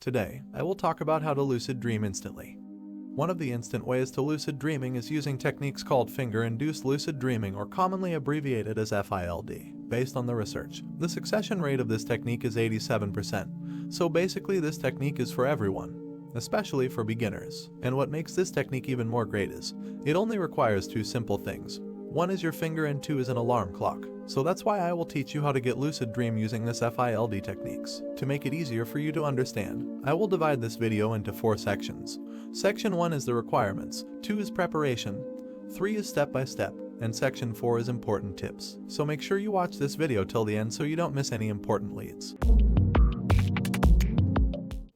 Today, I will talk about how to lucid dream instantly. One of the instant ways to lucid dreaming is using techniques called finger-induced lucid dreaming, or commonly abbreviated as FILD. Based on the research, the succession rate of this technique is 87%, so basically this technique is for everyone, especially for beginners. And what makes this technique even more great is, it only requires two simple things. One is your finger and two is an alarm clock. So that's why I will teach you how to get lucid dream using this FILD techniques. To make it easier for you to understand, I will divide this video into 4 sections. Section 1 is the requirements, 2 is preparation, 3 is step by step, and section 4 is important tips. So make sure you watch this video till the end so you don't miss any important leads.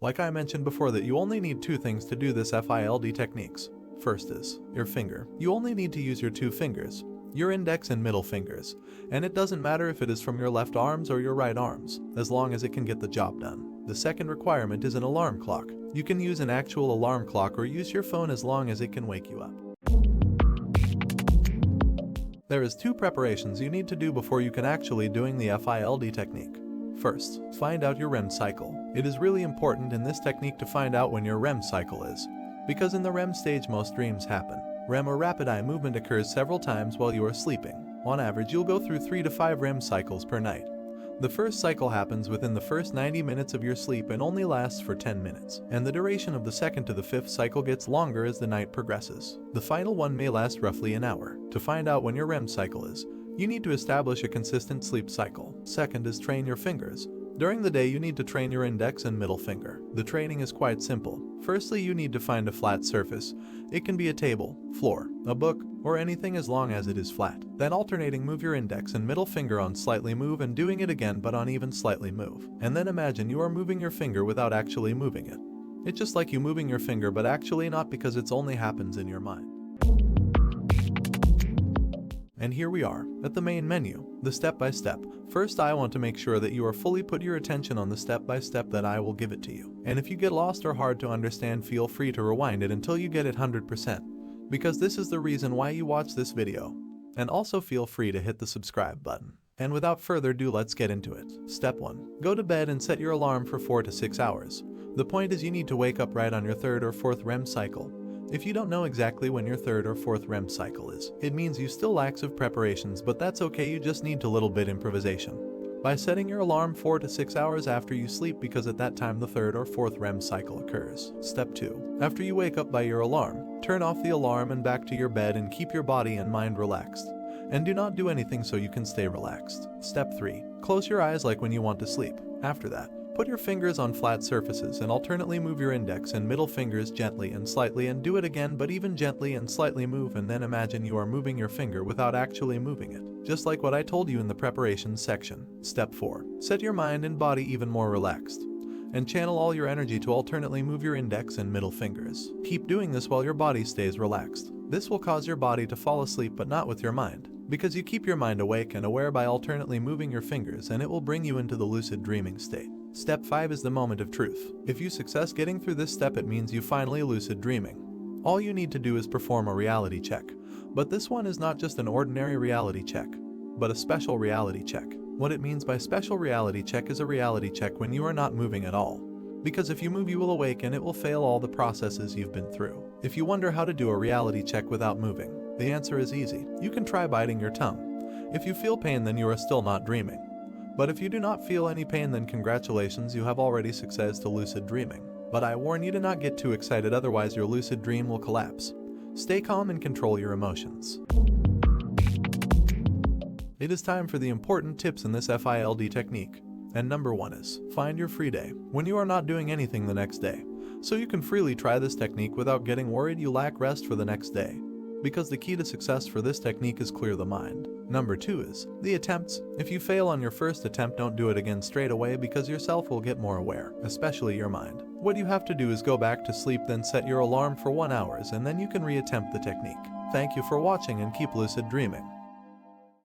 Like I mentioned before, that you only need 2 things to do this FILD techniques. First is your finger. You only need to use your 2 fingers, your index and middle fingers, and it doesn't matter if it is from your left arms or your right arms, as long as it can get the job done. The second requirement is an alarm clock. You can use an actual alarm clock or use your phone as long as it can wake you up. There is 2 preparations you need to do before you can actually doing the FILD technique. First, find out your REM cycle. It is really important in this technique to find out when your REM cycle is, because in the REM stage most dreams happen. REM, or rapid eye movement, occurs several times while you are sleeping. On average, you'll go through 3 to 5 REM cycles per night. The first cycle happens within the first 90 minutes of your sleep and only lasts for 10 minutes, and the duration of the second to the 5th cycle gets longer as the night progresses. The final one may last roughly an hour. To find out when your REM cycle is, you need to establish a consistent sleep cycle. Second is train your fingers. During the day, you need to train your index and middle finger. The training is quite simple. Firstly, you need to find a flat surface. It can be a table, floor, a book, or anything as long as it is flat. Then alternating move your index and middle finger on slightly move and doing it again but on even slightly move. And then imagine you are moving your finger without actually moving it. It's just like you moving your finger but actually not, because it only happens in your mind. And here we are, at the main menu, the step-by-step. First, I want to make sure that you are fully put your attention on the step-by-step that I will give it to you. And if you get lost or hard to understand, feel free to rewind it until you get it 100%, because this is the reason why you watch this video. And also feel free to hit the subscribe button. And without further ado, let's get into it. Step 1. Go to bed and set your alarm for 4 to 6 hours. The point is you need to wake up right on your 3rd or 4th REM cycle. If you don't know exactly when your 3rd or 4th REM cycle is, it means you still lack of preparations, but that's okay, you just need a little bit improvisation. By setting your alarm 4 to 6 hours after you sleep, because at that time the 3rd or 4th REM cycle occurs. Step 2. After you wake up by your alarm, turn off the alarm and back to your bed and keep your body and mind relaxed. And do not do anything so you can stay relaxed. Step 3. Close your eyes like when you want to sleep. After that, put your fingers on flat surfaces and alternately move your index and middle fingers gently and slightly, and do it again but even gently and slightly move, and then imagine you are moving your finger without actually moving it, just like what I told you in the preparation section. Step 4. Set your mind and body even more relaxed, and channel all your energy to alternately move your index and middle fingers. Keep doing this while your body stays relaxed. This will cause your body to fall asleep, but not with your mind, because you keep your mind awake and aware by alternately moving your fingers, and it will bring you into the lucid dreaming state. Step 5 is the moment of truth. If you success getting through this step, it means you finally lucid dreaming. All you need to do is perform a reality check. But this one is not just an ordinary reality check, but a special reality check. What it means by special reality check is a reality check when you are not moving at all. Because if you move, you will awake and it will fail all the processes you've been through. If you wonder how to do a reality check without moving, the answer is easy. You can try biting your tongue. If you feel pain, then you are still not dreaming. But if you do not feel any pain, then congratulations, you have already succeeded to lucid dreaming. But I warn you to not get too excited, otherwise your lucid dream will collapse. Stay calm and control your emotions. It is time for the important tips in this FILD technique. And number 1 is, find your free day, when you are not doing anything the next day. So you can freely try this technique without getting worried you lack rest for the next day. Because the key to success for this technique is clear the mind. Number 2 is the attempts. If you fail on your first attempt, don't do it again straight away, because yourself will get more aware, especially your mind. What you have to do is go back to sleep, then set your alarm for 1 hour, and then you can reattempt the technique. Thank you for watching and keep lucid dreaming.